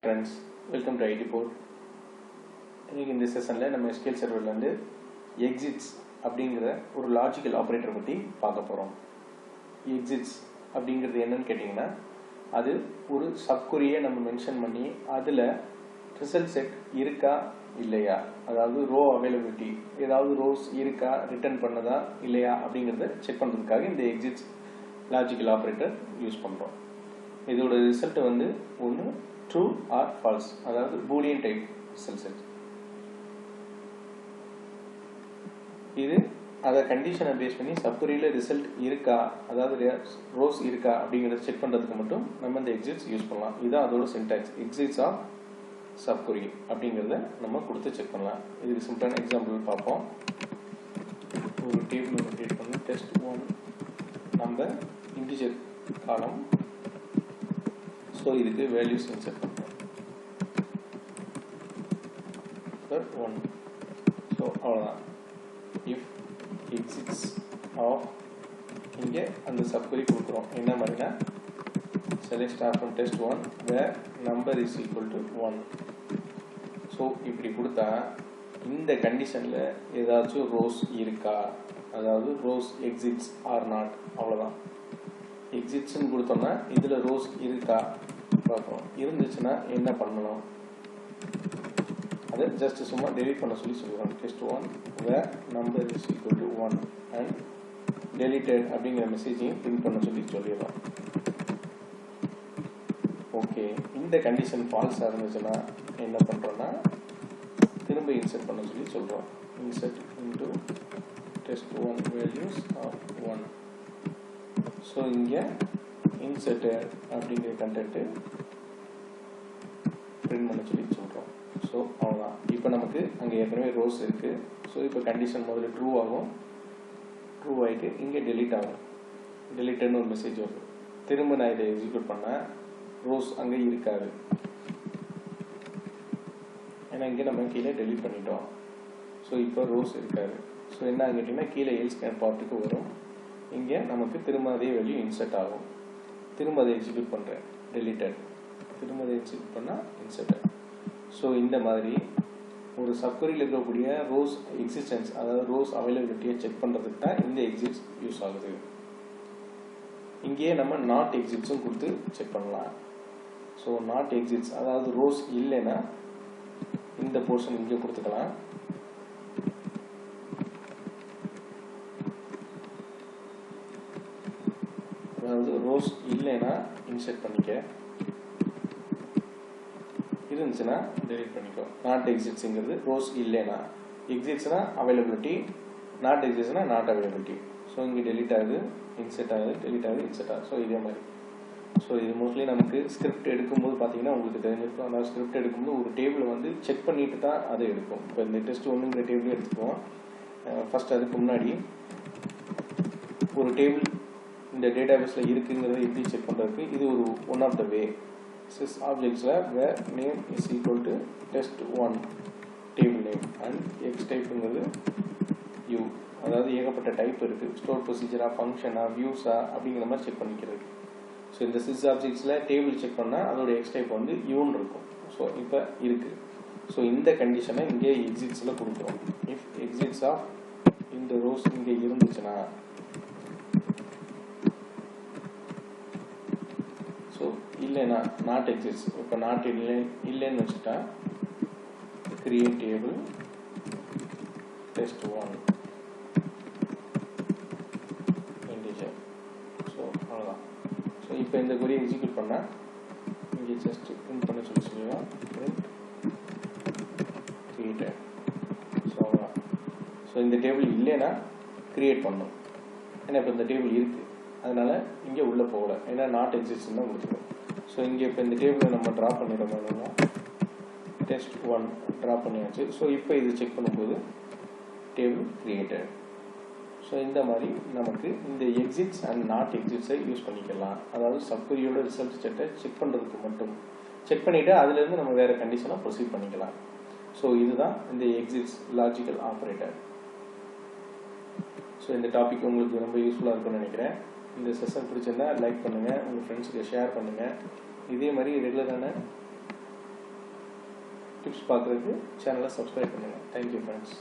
Friends, welcome to IT Port. In this session, we will SQL Server exits அப்படிங்கற ஒரு logical operator பத்தி பார்க்க போறோம். exits அப்படிங்கிறது என்னன்னு கேட்டிங்கனா அது ஒரு சப்குரியை நம்ம மென்ஷன் பண்ணி அதுல ரிசல்ட் செட் இருக்கா இல்லையா, அதாவது ரோ அவைலபிலிட்டி, ஏதாவது ரோஸ் இருக்கா, ரிட்டர்ன் பண்ணதா இல்லையா அப்படிங்கறத செக் பண்றதுக்காக இந்த exits லாஜிக்கல் ஆபரேட்டர் யூஸ் பண்றோம். இதோட ரிசல்ட் ஒன்னு true or false, அதாவது boolean type result set. இது அத கண்டிஷனை பேஸ் பண்ணி சப்குரியில ரிசல்ட் இருக்கா, அதாவது ரோஸ் இருக்கா அப்படிங்கறத செக் பண்றதுக்கு மட்டும் நம்ம இந்த exits யூஸ் பண்ணலாம். இதான் அதோட சின்டாக்ஸ், exits ஆஃப் சப்குரி அப்படிங்கறத நம்ம கொடுத்து செக் பண்ணலாம். இதுக்கு சிம்பிளான எக்ஸாம்பிள் பார்ப்போம். ஒரு டேபிள் கிரியேட் பண்ணி test1 நம்பர் இன்டிஜர் காலம், so இதுக்கு values insert பண்றோம் for 1. so அவ்வளவுதான். if exits of இங்க அந்த சப்குரி கொடுக்கிறோம் என்ன மாதிரினா select star from test1 where number is equal to 1. so இப்படி கொடுத்தா இந்த கண்டிஷன்ல ஏதாச்சும் ரோஸ் இருக்கா, அதாவது ரோஸ் exits or not, அவ்வளவுதான். exits ன்னு கொடுத்தோம்னா இதுல ரோஸ் இருக்கா பார்ப்போம், இருந்துச்சுன்னா என்ன பண்ணணும், அதை ஜஸ்ட் சும்மா delete பண்ண சொல்லுவோம். test1 where number is equal to 1 and deleted அப்படிங்கிற மெசேஜையும் பிரிண்ட் பண்ண சொல்லிடுறோம். ஓகே, இந்த கண்டிஷன் ஃபால்ஸா இருந்துச்சுன்னா என்ன பண்றோம்னா திரும்ப இன்சர்ட் பண்ண சொல்றோம். insert into test1 values of 1. so இங்க inserted அப்படிங்கிற கண்டென்ட் பிரிண்ட் பண்ண சொல்றோம். so அவ்வளவுதான். இப்போ நமக்கு அங்க ஏற்கனவே ரோஸ் இருக்கு. so இப்போ கண்டிஷன் முதல்ல ட்ரூ ஆகும், ட்ரூ ஆயிட்டு இங்க delete ஆகும், deleted ஒரு மெசேஜ் வரும். திரும்ப நான் இதை எக்ஸிக்யூட் பண்ணா ரோஸ் அங்க இருக்காது, ஏன்னா இங்க நம்ம கீழே delete பண்ணிட்டோம். so இப்போ ரோஸ் இருக்காது. so என்ன ஆகிட்டீங்கன்னா கீழே else scan பார்ட்டுக்கு வரும், இங்க நமக்கு திரும்ப அதே வேல்யூ இன்சர்ட் ஆகும். திரும்ப அதை எக்ஸிக்யூட் பண்றேன், deleted, திரும்ப அதை எக்ஸிக்யூட் பண்ணா இன்சர்ட். so இந்த மாதிரி ஒரு சப்குரியில் இருக்கக்கூடிய ரோஸ் எக்ஸிஸ்டன்ஸ், அதாவது ரோஸ் அவைலபிலிட்டியை செக் பண்றதுக்கு தான் இந்த எக்ஸிட்ஸ் யூஸ் ஆகுது. இங்கேயே நம்ம நாட் எக்ஸிட்ஸும் கொடுத்து செக் பண்ணலாம். ஸோ நாட் எக்ஸிட்ஸ், அதாவது ரோஸ் இல்லைன்னா இந்த போர்ஷன் இங்கே கொடுத்துக்கலாம். அதாவது ரோஸ் இல்லைன்னா இன்சர்ட் பண்ணிக்க, இருந்துச்சுன்னா delete பண்ணிக்கோ. நாட் எக்ஸிட்ஸ்ங்கிறது ரோஸ் இல்லைன்னா, எக்ஸிட்ஸ்னா அவைலபிலிட்டி, நாட் எக்ஸிட்ஸ்னா நாட் அவைலபிலிட்டி. ஸோ இங்கே delete ஆகுது, இன்சர்ட் ஆகுது, delete ஆகுது, இன்சர்ட் ஆகுது. ஸோ இதே மாதிரி. ஸோ இது மோஸ்ட்லி நமக்கு ஸ்கிரிப்ட் எடுக்கும்போது பார்த்தீங்கன்னா உங்களுக்கு தெரிஞ்சிருக்கும். அந்த ஸ்கிரிப்ட் எடுக்கும்போது ஒரு டேபிள் செக் பண்ணிட்டு தான் அதை எடுக்கும். இப்போ இந்த test1ங்கிற டேபிள் எடுத்துக்குவோம். ஃபர்ஸ்ட் அதுக்கு முன்னாடி ஒரு டேபிள் இந்த டேட்டாபேஸ்ல இருக்குங்கிறத எப்படி செக் பண்றதுக்கு இது ஒரு one of the way. sys objectsல where name is equal to test1 table name and x typeங்கிறது u, அதாவது ஏகப்பட்ட டைப் இருக்கு, ஸ்டோர் ப்ரொசீஜரா, ஃபங்க்ஷனா, வியூஸா அப்படிங்கிற மாதிரி செக் பண்ணிக்கிறது. ஸோ இந்த sys objectsல டேபிள் செக் பண்ணா அதோட x டைப் uன்னு இருக்கும். ஸோ இப்போ இருக்கு. ஸோ இந்த கண்டிஷனை இங்கே எக்ஸிட்ஸ்ல கொடுக்குறோம். இஃப் எக்ஸிட்ஸ் ஆஃப் இந்த ரோஸ் இங்க இருந்துச்சுன்னா, இல்லைன்னா நாட் எக்ஸிட்ஸ். இப்போ நாட் இல்லைன்னு வச்சுட்டா create table test1 integer. So அவ்வளோதான். ஸோ இப்போ இந்த கொரியை எக்ஸிக்யூட் பண்ணா இங்கே ஜஸ்ட் பிரிண்ட் பண்ண சொல்லுவோம், பிரிண்ட் கிரியேட்டட். ஸோ அவ்வளோதான். ஸோ இந்த டேபிள் இல்லைன்னா கிரியேட் பண்ணணும், ஏன்னா இப்போ இந்த டேபிள் இருக்கு, அதனால இங்கே உள்ள போகல, ஏன்னா நாட் எக்ஸிஸ்ட் தான் கொடுத்துருவோம். ஸோ இங்கே இப்போ இந்த டேபிளை நம்ம ட்ரா பண்ணிடுறோம்னா test1 ட்ரா பண்ணியாச்சு. ஸோ இப்போ இது செக் பண்ணும்போது டேபிள் கிரியேட்டட். ஸோ இந்த மாதிரி நமக்கு இந்த எக்ஸிட்ஸ் அண்ட் நாட் எக்ஸிட்ஸை யூஸ் பண்ணிக்கலாம். அதாவது சப்குரியோட ரிசல்ட் செட்டை செக் பண்ணுறதுக்கு மட்டும், செக் பண்ணிவிட்டு அதுலேருந்து நம்ம வேறு கண்டிஷனாக ப்ரொசீட் பண்ணிக்கலாம். ஸோ இதுதான் இந்த எக்ஸிட்ஸ் லாஜிக்கல் ஆப்ரேட்டர். ஸோ இந்த டாபிக் உங்களுக்கு ரொம்ப யூஸ்ஃபுல்லாக இருக்கும்னு நினைக்கிறேன். இந்த செஷன் பிடிச்சிருந்தா லைக் பண்ணுங்கள், உங்கள் ஃப்ரெண்ட்ஸுக்கு ஷேர் பண்ணுங்கள். இதே மாதிரி ரெகுலரான டிப்ஸ் பார்க்குறதுக்கு சேனலை சப்ஸ்கிரைப் பண்ணுங்கள். Thank you friends.